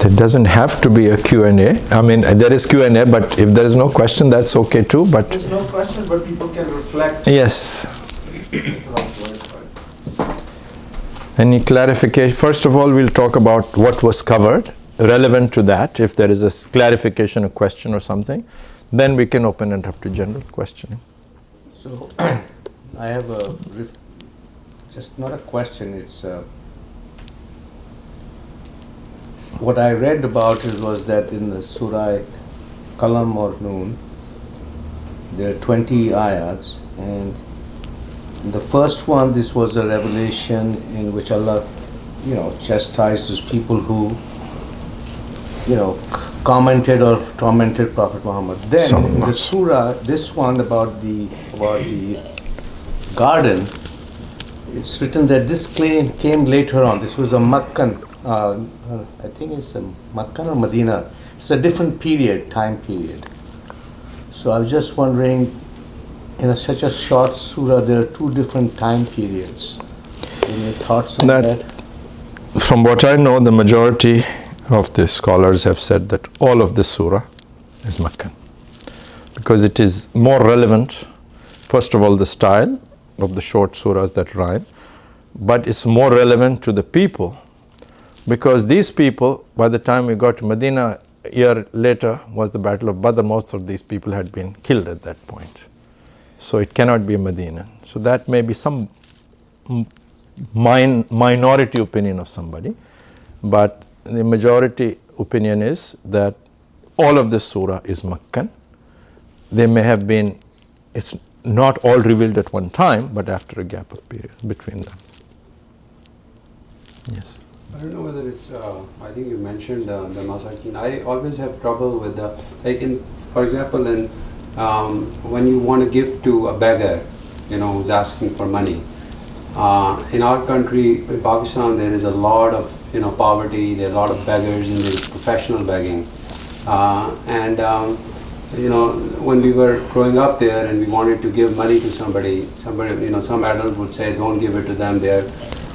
There doesn't have to be a Q&A. I mean, there is Q&A, but if there is no question, that's okay too. But there's no question, but people can reflect. Yes. Any clarification? First of all, we'll talk about what was covered, relevant to that. If there is a clarification, a question or something, then we can open it up to general questioning. So, I have just not a question, it's what I read about it was that in the Surah Qalam or Noon, there are 20 ayats, and the first one, this was a revelation in which Allah, chastised those people who, commented or tormented Prophet Muhammad. Then in the surah, this one about the garden, it's written that this claim came later on. This was a Meccan, I think it's a Meccan or Medina. It's a different time period. So I was just wondering, in such a short surah, there are two different time periods. Any thoughts on that? From what I know, the majority of the scholars have said that all of this surah is Meccan, because it is more relevant. First of all, the style of the short surahs that rhyme, but it's more relevant to the people, because these people, by the time we got to Medina, a year later was the Battle of Badr. Most of these people had been killed at that point. So it cannot be Medina. So that may be some minority opinion of somebody, but the majority opinion is that all of this surah is Meccan. They may have been, it's not all revealed at one time, but after a gap of period between them. Yes. I don't know whether it's, I think you mentioned the masakin. I always have trouble with the, for example, when you want to give to a beggar, who's asking for money. In our country, in Pakistan, there is a lot of, poverty, there are a lot of beggars and there's professional begging. When we were growing up there and we wanted to give money to somebody, some adult would say, don't give it to them there.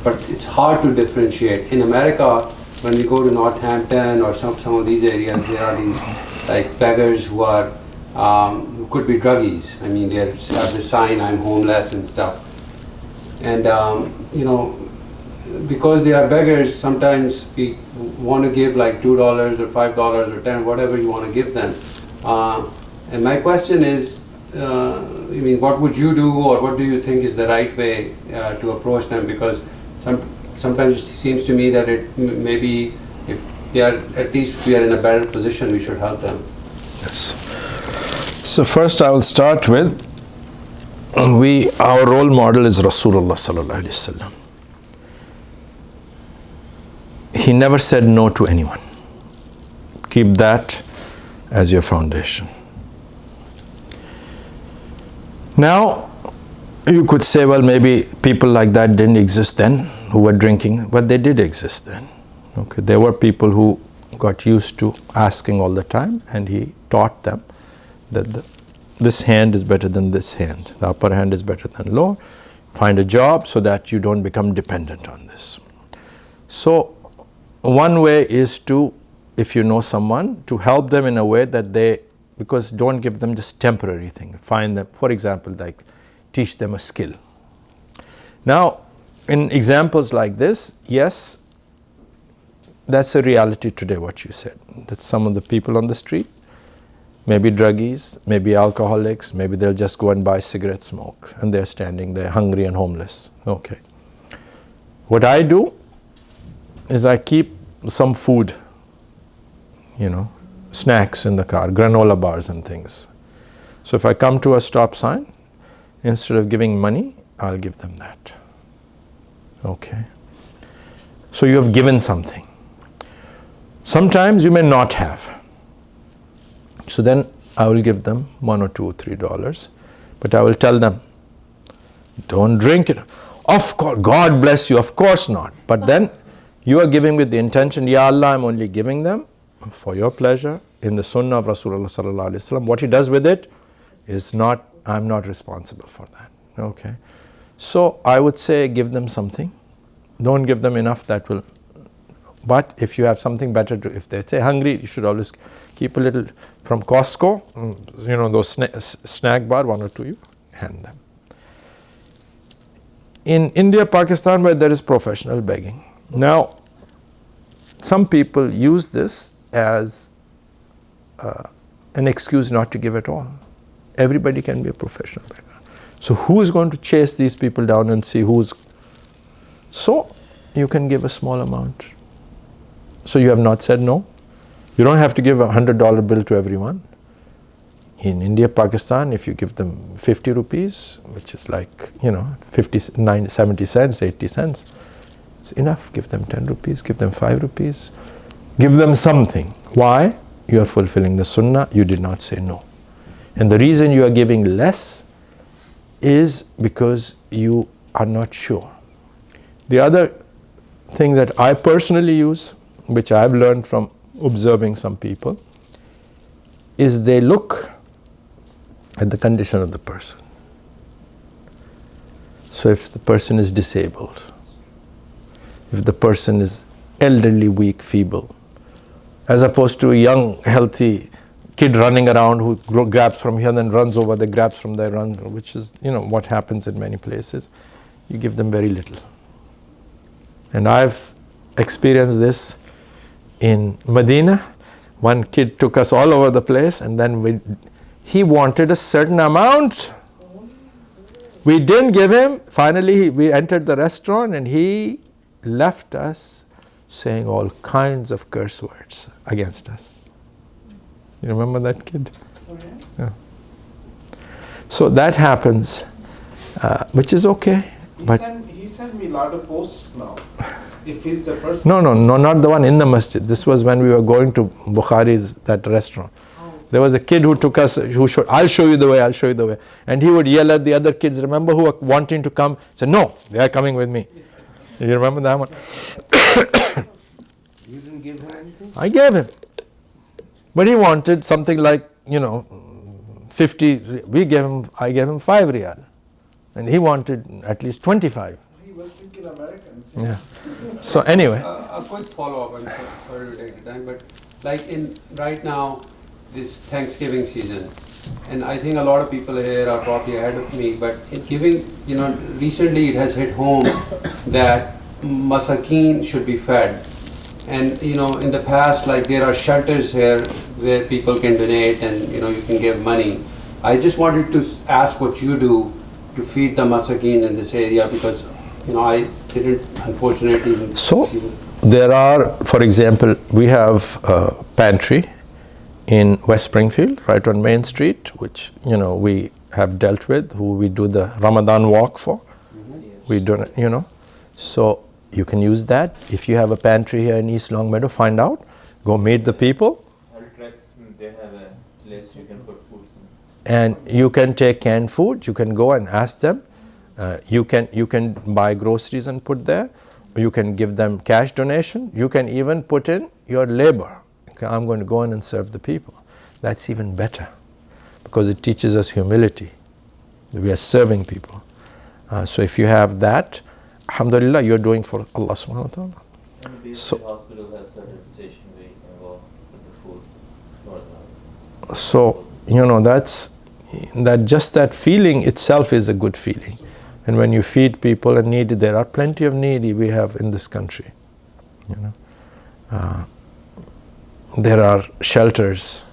But it's hard to differentiate. In America, when we go to Northampton or some of these areas, there are these like beggars who are who could be druggies. I mean, they have the sign, I'm homeless and stuff. And because they are beggars, sometimes we want to give like $2 or $5 or $10, whatever you want to give them. And my question is, what would you do, or what do you think is the right way to approach them? Because sometimes it seems to me that it maybe if they are, at least we are in a better position, we should help them. Yes. So first I will start with, our role model is Rasulullah sallallahu alaihi wasallam. He never said no to anyone. Keep that as your foundation. Now, you could say, well, maybe people like that didn't exist then, who were drinking, but they did exist then. Okay, there were people who got used to asking all the time, and he taught them that this hand is better than this hand, the upper hand is better than lower. Find a job so that you don't become dependent on this. So one way is to, if you know someone, to help them in a way that because don't give them just temporary thing. Find them, for example, like teach them a skill. Now, in examples like this, yes, that's a reality today, what you said, that some of the people on the street, maybe druggies, maybe alcoholics, maybe they'll just go and buy cigarette smoke, and they're standing there hungry and homeless. Okay. What I do is I keep some food, snacks in the car, granola bars and things. So if I come to a stop sign, instead of giving money, I'll give them that. Okay. So you have given something. Sometimes you may not have. So then I will give them $1 or $2 or $3, but I will tell them, don't drink it. Of course, God bless you, of course not. But then you are giving with the intention, Ya Allah, I'm only giving them for your pleasure in the sunnah of Rasulullah sallallahu alaihi wasallam. What he does with it is not, I'm not responsible for that. Okay. So I would say give them something. Don't give them enough that will But if you have something better to, if they say hungry, you should always keep a little from Costco, those snack bar, 1 or 2, you hand them. In India, Pakistan, where there is professional begging. Now, some people use this as an excuse not to give at all. Everybody can be a professional beggar. So who is going to chase these people down and see who's... So you can give a small amount. So you have not said no. You don't have to give a $100 bill to everyone. In India, Pakistan, if you give them 50 rupees, which is like, 70 cents, 80 cents, it's enough. Give them 10 rupees, give them 5 rupees. Give them something. Why? You are fulfilling the sunnah, you did not say no. And the reason you are giving less is because you are not sure. The other thing that I personally use, which I've learned from observing some people, is they look at the condition of the person. So if the person is disabled, if the person is elderly, weak, feeble, as opposed to a young, healthy kid running around who grabs from here, then runs over, they grabs from there, runs, which is, what happens in many places. You give them very little. And I've experienced this in Medina. One kid took us all over the place, and then he wanted a certain amount. We didn't give him. Finally, we entered the restaurant, and he left us saying all kinds of curse words against us. You remember that kid? Oh, Yeah. So that happens, which is okay. But He sent me a lot of posts now. If he's the person. no, not the one in the masjid. This was when we were going to Bukhari's, that restaurant. There was a kid who took us, I'll show you the way, I'll show you the way. And he would yell at the other kids, remember, who were wanting to come, said, no, they are coming with me. You remember that one? You didn't give him anything? I gave him. But he wanted something like, 50, I gave him 5 riyal. And he wanted at least 25. He was thinking Americans. Yeah. So anyway. A quick follow-up, I'm sorry to take the time, but like right now, this Thanksgiving season, and I think a lot of people here are probably ahead of me, but in giving, recently it has hit home that masakeen should be fed. And in the past, like there are shelters here where people can donate and you can give money. I just wanted to ask what you do to feed the masakeen in this area, because I didn't unfortunately. So there are, for example, we have a pantry in West Springfield, right on Main Street, which we have dealt with, who we do the Ramadan walk for. We don't, so you can use that. If you have a pantry here in East Longmeadow, find out, go meet the people. They have a place you can put food in. And you can take canned food, you can go and ask them. You can buy groceries and put there. You can give them cash donation. You can even put in your labor. Okay, I'm going to go in and serve the people. That's even better, because it teaches us humility. We are serving people. So if you have that, alhamdulillah, you're doing for Allah subhanahu wa ta'ala. And the So- hospital has certain station where you can go with the food for the So, just that feeling itself is a good feeling. And when you feed people and needy, there are plenty of needy we have in this country. There are shelters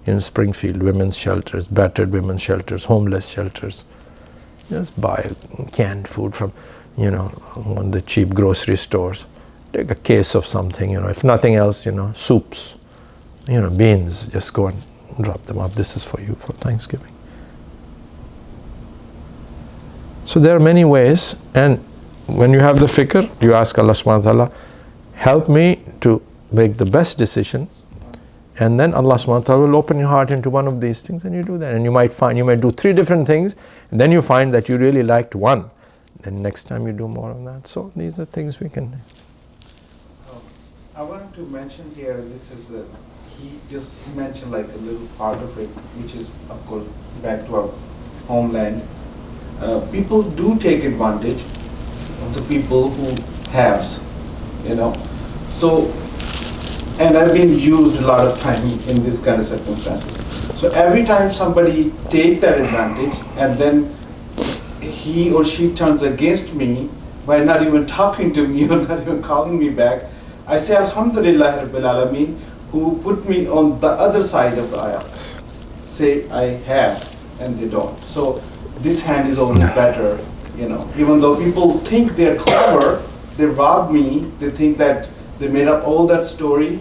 in Springfield, women's shelters, battered women's shelters, homeless shelters. Just buy canned food from, one of the cheap grocery stores. Take a case of something, if nothing else, soups, beans, just go and drop them off. This is for you for Thanksgiving. So there are many ways, and when you have the fikr, you ask Allah subhanahu wa ta'ala, help me to make the best decision, and then Allah subhanahu wa ta'ala will open your heart into one of these things, and you do that. And you might do 3 different things, and then you find that you really liked one. Then next time you do more of that. So these are things we can do. I wanted to mention here, this is, he just mentioned like a little part of it, which is, of course, back to our homeland. People do take advantage of the people who haves, So, and I've been used a lot of time in this kind of circumstances. So every time somebody take that advantage and then he or she turns against me by not even talking to me or not even calling me back, I say Alhamdulillah Rabbil Alameen, who put me on the other side of the ayah. Say I have, and they don't. So this hand is always better, you know. Even though people think they're clever, they rob me, they think that they made up all that story,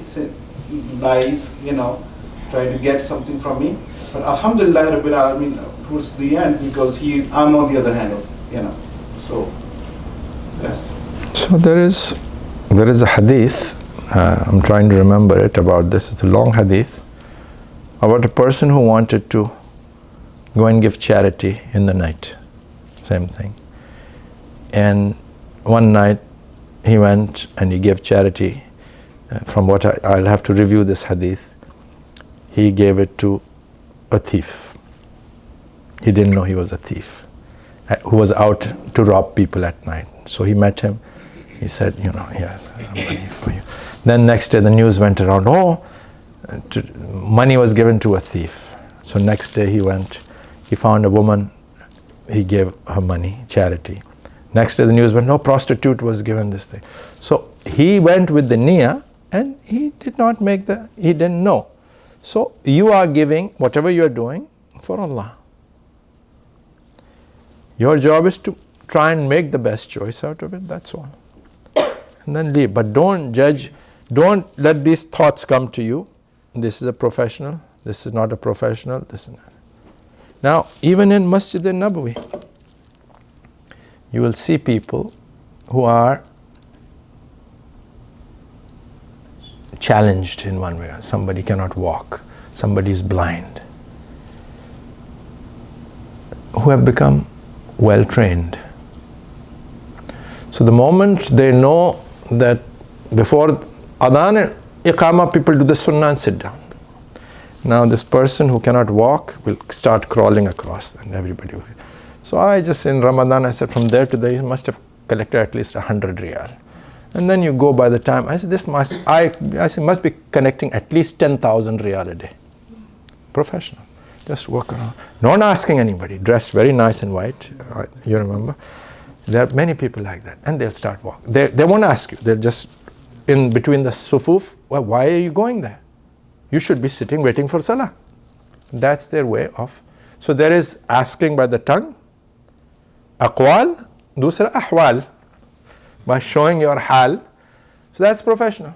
lies, you know, try to get something from me. But Alhamdulillah Rabbil Alameen towards the end, because I'm on the other hand, you know. So, yes. So there is a hadith, I'm trying to remember it about this, it's a long hadith, about a person who wanted to go and give charity in the night, same thing. And one night he went and he gave charity, from what I'll have to review this hadith, he gave it to a thief. He didn't know he was a thief, who was out to rob people at night. So he met him, he said, you know, yes, I have money for you. Then next day the news went around, money was given to a thief. So next day he went, he found a woman, he gave her money, charity. Next day the news went, prostitute was given this thing. So he went with the niyyah and he did not he didn't know. So you are giving whatever you are doing for Allah. Your job is to try and make the best choice out of it, that's all. And then leave. But don't judge, don't let these thoughts come to you. This is a professional, this is not a professional, this is not. Now, even in Masjid al-Nabawi, you will see people who are challenged in one way. Somebody cannot walk, somebody is blind, who have become well trained. So the moment they know that before adhan and iqamah, people do the sunnah and sit down. Now this person who cannot walk will start crawling across, and everybody will. So I just, in Ramadan, I said from there to there, you must have collected at least 100 riyal. And then you go by the time, I said, I said, must be connecting at least 10,000 riyal a day. Professional. Just walk around. Not asking anybody, dressed very nice and white, you remember? There are many people like that, and they'll start walking. They won't ask you, they'll just, in between the sufuf, well, why are you going there? You should be sitting waiting for salah. That's their way of. So there is asking by the tongue, aqwal, dusra ahwal, by showing your hal. So that's professional.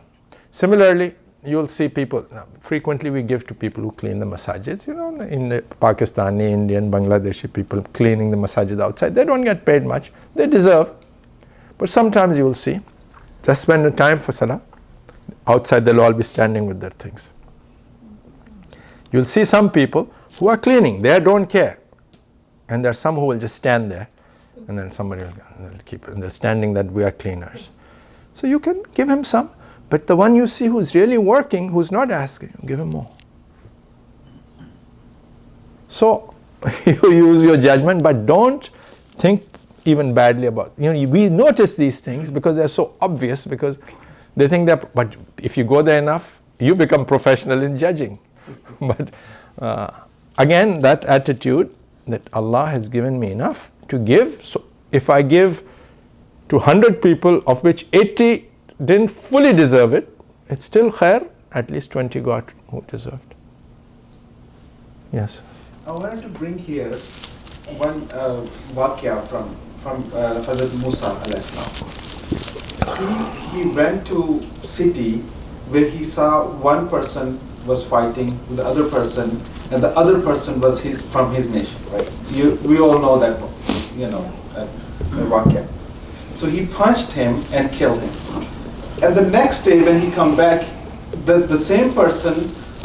Similarly, you'll see people, frequently we give to people who clean the masajids, you know, in the Pakistani, Indian, Bangladeshi people cleaning the masajid outside. They don't get paid much. They deserve. But sometimes you will see, just when the time for salah, outside they'll all be standing with their things. You'll see some people who are cleaning, they don't care. And there are some who will just stand there, and then somebody will keep it, and they're standing that we are cleaners. So you can give him some, but the one you see who's really working, who's not asking, give him more. So you use your judgment, but don't think even badly about, we notice these things because they're so obvious, because they think that, but if you go there enough, you become professional in judging. But again, that attitude that Allah has given me enough to give, so if I give to 100 people, of which 80 didn't fully deserve it, it's still khair, at least 20 got who deserved. Yes. I wanted to bring here one waqia from Hazrat Musa alayhi salam. He went to city where he saw one person was fighting with the other person, and the other person was from his nation, right? We all know that, that waqia. So he punched him and killed him. And the next day when he come back, the same person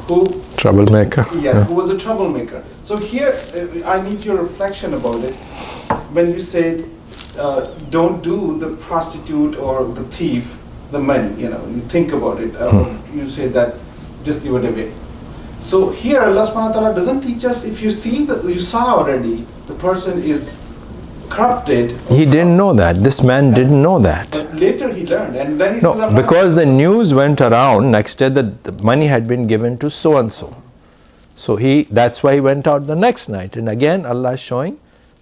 who... Troublemaker. Yeah, who was a troublemaker. So here, I need your reflection about it. When you said, don't do the prostitute or the thief the money, you think about it. You say that, just give it away. So here Allah subhanahu wa ta'ala doesn't teach us, if you see that you saw already, the person is corrupted. He didn't know that. This man didn't know that. But later he learned, and then he said, No, "I'm not-" because the news went around next day that the money had been given to so and so. So that's why he went out the next night. And again, Allah is showing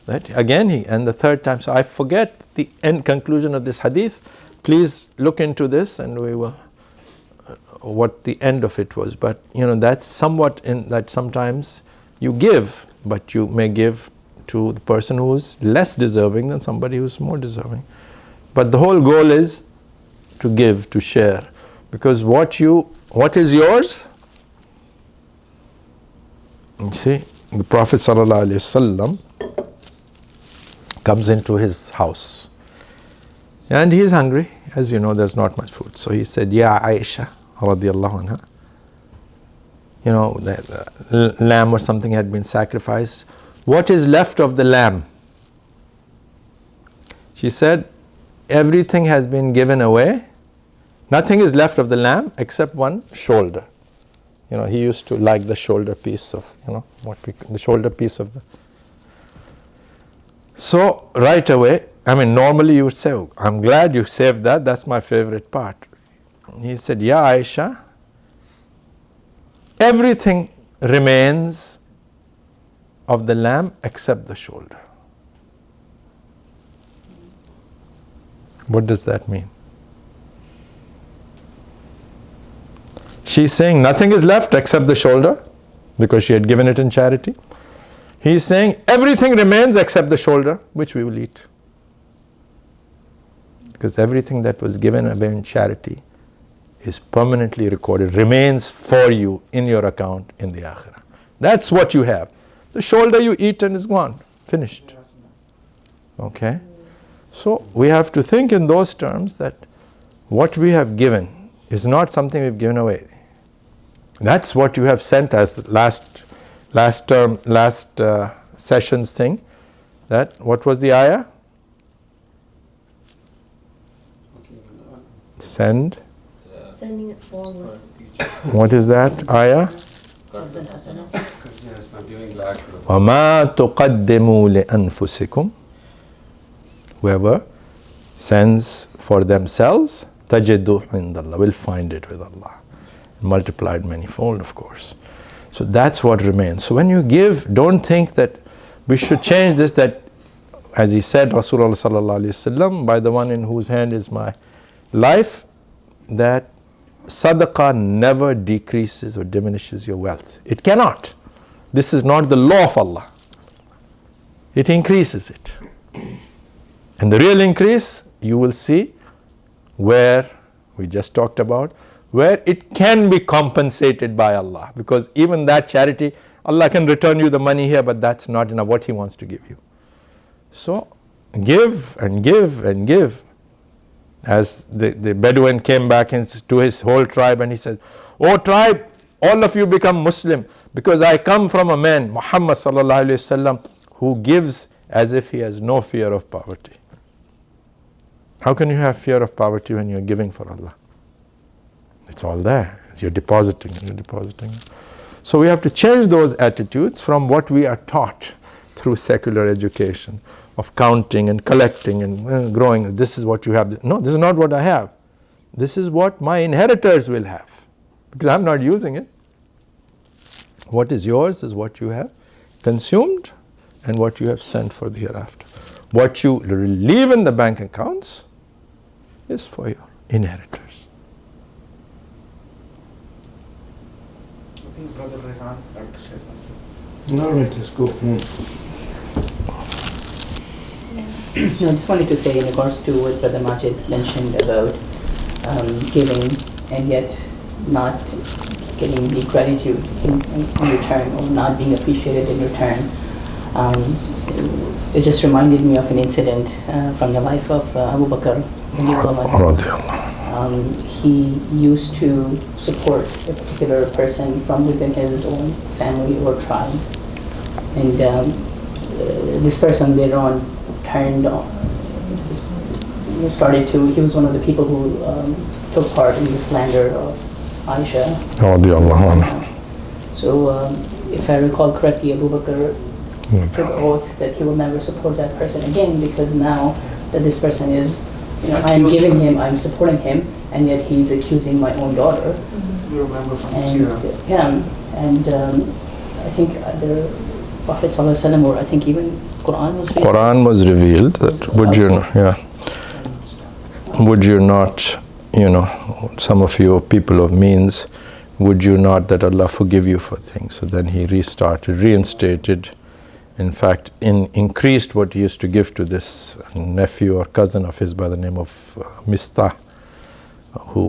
that again and the third time. So I forget the end conclusion of this hadith. Please look into this and we will, what the end of it was. But that's somewhat in that sometimes you give, but you may give to the person who is less deserving than somebody who is more deserving. But the whole goal is to give, to share. Because what is yours? You see, the Prophet ﷺ comes into his house and he is hungry. As you know, there's not much food. So he said, Ya Aisha radiallahu anha, the lamb or something had been sacrificed. What is left of the lamb? She said, everything has been given away. Nothing is left of the lamb except one shoulder. He used to like the shoulder piece of, the shoulder piece of the. So right away, normally you would say, oh, I'm glad you saved that. That's my favorite part. He said, Ya Aisha, everything remains of the lamb except the shoulder. What does that mean? She's saying nothing is left except the shoulder because she had given it in charity. He's saying everything remains except the shoulder, which we will eat. Because everything that was given away in charity is permanently recorded, remains for you in your account in the Akhirah. That's what you have. The shoulder you eat and is gone, finished. Okay? So we have to think in those terms that what we have given is not something we've given away. That's what you have sent as last session's thing. That, what was the ayah? Sending it forward. What is that ayah? وَمَا تُقَدِّمُوا لِأَنفُسِكُمْ. Whoever sends for themselves, تَجِدُّهُ عِنْدَ اللَّهِ, will find it with Allah. Multiplied manifold, of course. So that's what remains. So when you give, don't think that we should change this, that as he said, Rasulullah sallallahu alaihi wasallam, by the one in whose hand is my life, that sadaqah never decreases or diminishes your wealth. It cannot. This is not the law of Allah. It increases it. And the real increase, you will see where we just talked about, where it can be compensated by Allah. Because even that charity, Allah can return you the money here, but that's not enough what He wants to give you. So give and give and give. As the Bedouin came back to his whole tribe and he said, "Oh tribe, all of you become Muslim because I come from a man, Muhammad sallallahu alaihi wasallam, who gives as if he has no fear of poverty." How can you have fear of poverty when you're giving for Allah? It's all there. You're depositing and you're depositing. So we have to change those attitudes from what we are taught through secular education of counting and collecting and growing. This is what you have. No, this is not what I have. This is what my inheritors will have because I'm not using it. What is yours is what you have consumed and what you have sent for the hereafter. What you leave in the bank accounts is for your inheritors. I think Brother Rehan like to say something. No, let's go. No, I just wanted to say in regards to what Brother Majid mentioned about giving and yet not getting the gratitude in return or not being appreciated in return. It just reminded me of an incident from the life of Abu Bakr. He used to support a particular person from within his own family or tribe. And this person later on turned on, he was one of the people who took part in the slander of Aisha. So if I recall correctly, Abu Bakr took oath that he will never support that person again because now that this person is I'm giving him, I'm supporting him, and yet he's accusing my own daughter. You remember from And Surah. I think the Prophet ﷺ, or I think even Qur'an was revealed. Quran was revealed. That would you not, some of you people of means, would you not that Allah forgive you for things? So then he reinstated, in fact, increased what he used to give to this nephew or cousin of his by the name of Mistah, who